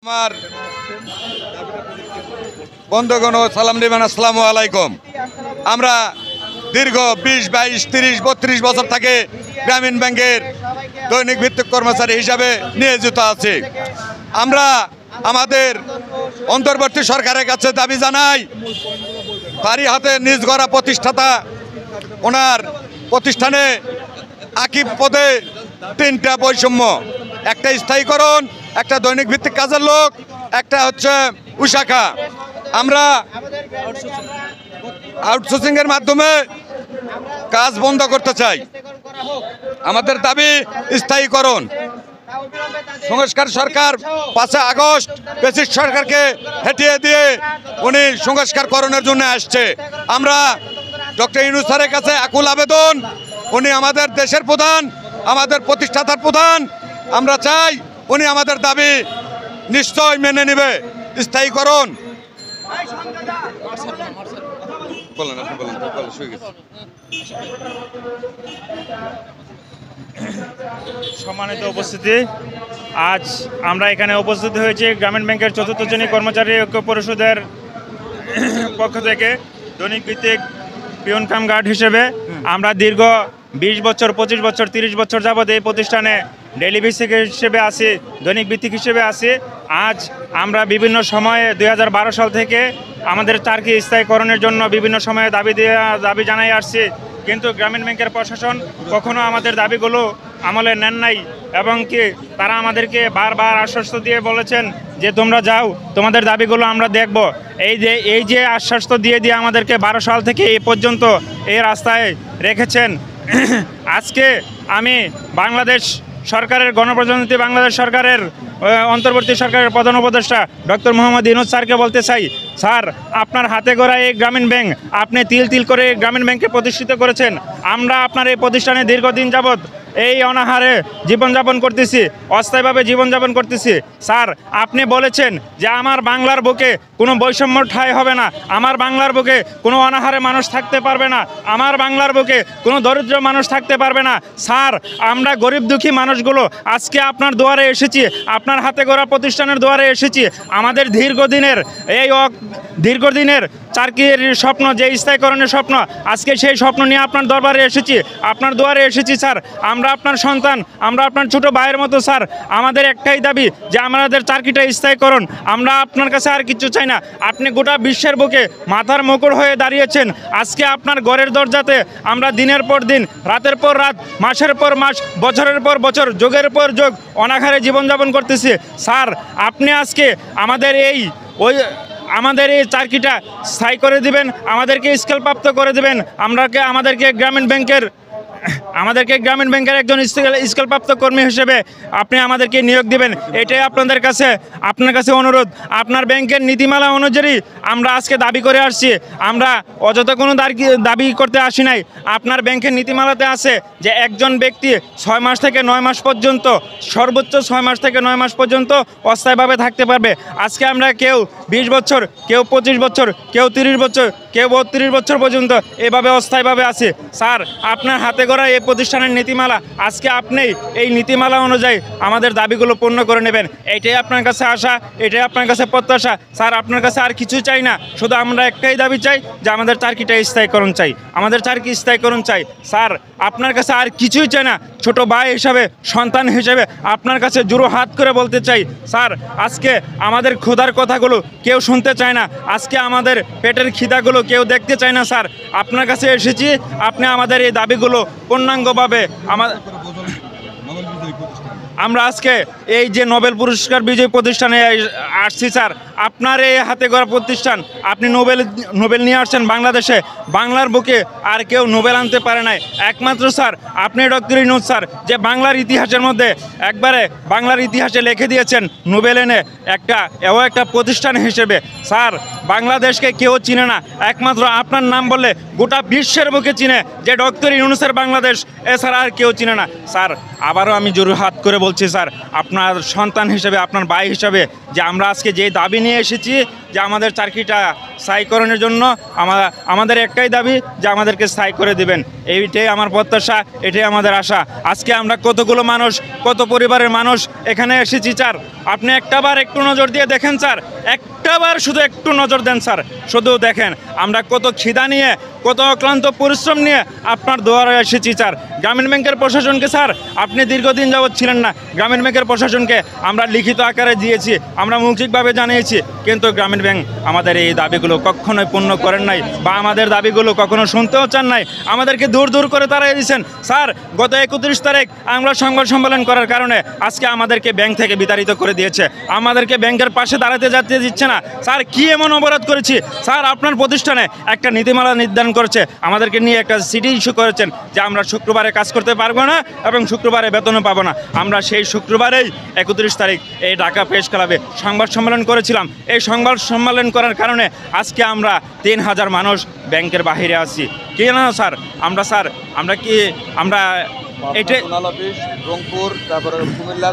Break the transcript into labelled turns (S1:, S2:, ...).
S1: আমার বন্ধুগণ সালাম দিবেন, আসসালামু আলাইকুম। আমরা দীর্ঘ 20, 22, 30, 32 বছর থেকে গ্রামীণ ব্যাংকের দৈনিক ভিত্তিক কর্মচারী হিসাবে নিয়োজিত আছি। আমরা আমাদের অন্তর্বর্তী সরকারের কাছে দাবি জানাই, তারই হাতে নিজ গড়া প্রতিষ্ঠাতা, ওনার প্রতিষ্ঠানে আকিব পদে 3টা বৈষম্য, একটা স্থায়ীকরণ, একটা দৈনিক ভিত্তিক কাজের লোক, একটা হচ্ছে উশাখা। আমরা আউটসোর্সিংয়ের মাধ্যমে কাজ বন্ধ করতে চাই। আমাদের দাবি স্থায়ীকরণ। সংস্কার সরকার 5 আগস্ট ফ্যাসিস্ট সরকারকে হেঁটিয়ে দিয়ে উনি সংস্কারকরণের জন্য আসছে। আমরা ডক্টর ইউনূস স্যারের কাছে আকুল আবেদন, উনি আমাদের দেশের প্রধান, আমাদের প্রতিষ্ঠাতার প্রধান। আমরা চাই উনি আমাদের দাবি নিশ্চয় মেনে নেবে। স্থায়ীকরণ।
S2: সম্মানিত উপস্থিতি, আজ আমরা এখানে উপস্থিত হয়েছি গ্রামীণ ব্যাংকের 4র্থ শ্রেণী কর্মচারী ঐক্য পরিষদের পক্ষ থেকে দৈনিক ভিত্তিক পিয়ন কাম গার্ড হিসেবে। আমরা দীর্ঘ 20 বছর, 25 বছর, 30 বছর যাবৎ এই প্রতিষ্ঠানে ডেইলি বেসিক হিসেবে আছি, দৈনিক ভিত্তিক হিসেবে আছি। আজ আমরা বিভিন্ন সময়ে 2012 সাল থেকে আমাদের চাকরি স্থায়ীকরণের জন্য বিভিন্ন সময়ে দাবি জানাই আসছি, কিন্তু গ্রামীণ ব্যাংকের প্রশাসন কখনো আমাদের দাবিগুলো আমলে নেন নাই, এবং কি তারা আমাদেরকে বারবার আশ্বস্ত দিয়ে বলেছেন যে তোমরা যাও, তোমাদের দাবিগুলো আমরা দেখব। এই যে আশ্বস্ত দিয়ে আমাদেরকে 12 সাল থেকে এই পর্যন্ত এই রাস্তায় রেখেছেন। আজকে আমি বাংলাদেশ সরকারের, গণপ্রজাতন্ত্রী বাংলাদেশ সরকারের অন্তর্বর্তী সরকারের প্রধান উপদেষ্টা ডক্টর মোহাম্মদ ইউনূস স্যারকে বলতে চাই, স্যার আপনার হাতে গড়া এই গ্রামীণ ব্যাংক, আপনি তিল তিল করে গ্রামীণ ব্যাংককে প্রতিষ্ঠিত করেছেন। আমরা আপনার এই প্রতিষ্ঠানে দীর্ঘদিন যাবৎ এই অনাহারে জীবনযাপন করতেছি, অস্থায়ীভাবে জীবনযাপন করতেছি। স্যার আপনি বলেছেন যে আমার বাংলার বুকে কোনো বৈষম্য ঠাঁই হবে না, আমার বাংলার বুকে কোনো অনাহারে মানুষ থাকতে পারবে না, আমার বাংলার বুকে কোনো দরিদ্র মানুষ থাকতে পারবে না। স্যার আমরা গরিব দুঃখী মানুষগুলো আজকে আপনার দুয়ারে এসেছি, আপনার হাতে গড়া প্রতিষ্ঠানের দুয়ারে এসেছি। আমাদের দীর্ঘদিনের চাকরির স্বপ্ন, যে স্থায়ীকরণের স্বপ্ন, আজকে সেই স্বপ্ন নিয়ে আপনার দরবারে এসেছি, আপনার দুয়ারে এসেছি। স্যার আমরা আপনার সন্তান, আমরা আপনার ছোট ভাইয়ের মতো। স্যার আমাদের একটাই দাবি যে আমাদের চাকরিটা স্থায়ীকরণ। আমরা আপনার কাছে আর কিছু চাই না। আপনি গোটা বিশ্বের বুকে মাথার মুকুট হয়ে দাঁড়িয়েছেন। আজকে আপনার ঘরের দরজাতে আমরা দিনের পর দিন, রাতের পর রাত, মাসের পর মাস, বছরের পর বছর, যুগের পর যুগ অনাহারে জীবনযাপন করতেছি। স্যার আপনি আজকে আমাদের এই চাকরিটা স্থায়ী করে দিবেন, আমাদেরকে স্কেলপ্রাপ্ত করে দিবেন। আমাদেরকে গ্রামীণ ব্যাংকের একজন স্কেলপ্রাপ্ত কর্মী হিসেবে আপনি আমাদেরকে নিয়োগ দিবেন, এটাই আপনার কাছে অনুরোধ। আপনার ব্যাংকের নীতিমালা অনুযায়ী আমরা আজকে দাবি করে আসছি। আমরা অযথা কোনো দাবি করতে আসি নাই। আপনার ব্যাংকের নীতিমালাতে আছে যে একজন ব্যক্তি 6 মাস থেকে 9 মাস পর্যন্ত, সর্বোচ্চ 6 মাস থেকে 9 মাস পর্যন্ত অস্থায়ীভাবে থাকতে পারবে। আজকে আমরা কেউ 20 বছর, কেউ 25 বছর, কেউ 30 বছর, কেউ 32 বছর পর্যন্ত এভাবে অস্থায়ীভাবে আছে। স্যার আপনার হাতে গড়া এই প্রতিষ্ঠানের নীতিমালা, আজকে আপনি এই নীতিমালা অনুযায়ী আমাদের দাবিগুলো পূর্ণ করে নেবেন, এটাই আপনার কাছে আশা, এটাই আপনার কাছে প্রত্যাশা। স্যার আপনার কাছে আর কিছু চাই না, শুধু আমরা একটাই দাবি চাই যে আমাদের চাকরিটা স্থায়ীকরণ চাই, আমাদের চাকরি স্থায়ীকরণ চাই। স্যার আপনার কাছে আর কিছুই চাই না, ছোট ভাই হিসাবে, সন্তান হিসেবে আপনার কাছে জোড়ো হাত করে বলতে চাই, স্যার আজকে আমাদের ক্ষুধার কথাগুলো কেউ শুনতে চায় না, আজকে আমাদের পেটের খিদাগুলো কেউ দেখতে চায় না। স্যার আপনার কাছে এসেছি, আপনি আমাদের এই দাবিগুলো পূর্ণাঙ্গভাবে আমরা আজকে এই যে নোবেল পুরস্কার বিজয়ী প্রতিষ্ঠানে আসছি। স্যার আপনার এই হাতে গড়া প্রতিষ্ঠান, আপনি নোবেল নিয়ে আসছেন বাংলাদেশে, বাংলার বুকে আর কেউ নোবেল আনতে পারে নাই, একমাত্র স্যার আপনি ডক্টর ইউনূস স্যার, যে বাংলার ইতিহাসের মধ্যে একবারে বাংলার ইতিহাসে লিখে দিয়েছেন নোবেল এনে একটা প্রতিষ্ঠান হিসেবে। স্যার বাংলাদেশকে কেউ চিনে না, একমাত্র আপনার নাম বললে গোটা বিশ্বের বুকে চিনে যে ডক্টর ইউনূসের বাংলাদেশ, এছাড়া আর কেউ চিনে না। স্যার আবারও আমি জোর হাত করে বলছি স্যার, আপনার সন্তান হিসেবে, আপনার ভাই হিসেবে, যে আমরা আজকে যে দাবি নিয়ে এসেছি যে আমাদের চাকরিটা স্থায়ীকরণের জন্য আমাদের একটাই দাবি যে আমাদেরকে স্থায়ী করে দিবেন। এইটাই আমার প্রত্যাশা, এটাই আমাদের আশা। আজকে আমরা কতগুলো মানুষ, কত পরিবারের মানুষ এখানে এসেছি স্যার। আপনি একটাবার একটু নজর দিয়ে দেখেন স্যার, একটাবার শুধু একটু নজর দেন স্যার, শুধু দেখেন আমরা কত খিদা নিয়ে, কত অক্লান্ত পরিশ্রম নিয়ে আপনার দুয়ারে এসেছি স্যার। গ্রামীণ ব্যাংকের প্রশাসনকে স্যার, আপনি দীর্ঘদিন যাবৎ ছিলেন না, গ্রামীণ ব্যাংকের প্রশাসনকে আমরা লিখিত আকারে দিয়েছি, আমরা মৌখিকভাবে জানিয়েছি, কিন্তু গ্রামীণ ব্যাংক আমাদের এই দাবিগুলো কখনোই পূর্ণ করেন নাই, বা আমাদের দাবিগুলো কখনো শুনতেও চান নাই, আমাদেরকে দূর দূর করে তাড়িয়ে দিয়েছেন স্যার। গত 31 তারিখ আমরা সংবাদ সম্মেলন করার কারণে আজকে আমাদেরকে ব্যাংক থেকে বিতাড়িত করে দিয়েছে, আমাদেরকে ব্যাংকের পাশে দাঁড়াতে যেতে দিচ্ছে না স্যার। কি এমন অপরাধ করেছি স্যার? আপনার প্রতিষ্ঠানে একটা নীতিমালা নির্ধারণ করেছে, আমাদেরকে নিয়ে একটা সিটি ইস্যু করেছেন যে আমরা শুক্রবারে কাজ করতে পারবো না এবং শুক্রবারে বেতনও পাবো না। আমরা সেই শুক্রবারেই 31 তারিখ এই ঢাকা প্রেস ক্লাবে সংবাদ সম্মেলন করেছিলাম। এই সংবাদ সম্মেলন করার কারণে আজকে আমরা 3000 মানুষ ব্যাংকের বাহিরে আছি। কি না স্যার? আমরা স্যার, আমরা কি আমরা এটা
S1: রংপুর, তারপরে কুমিল্লা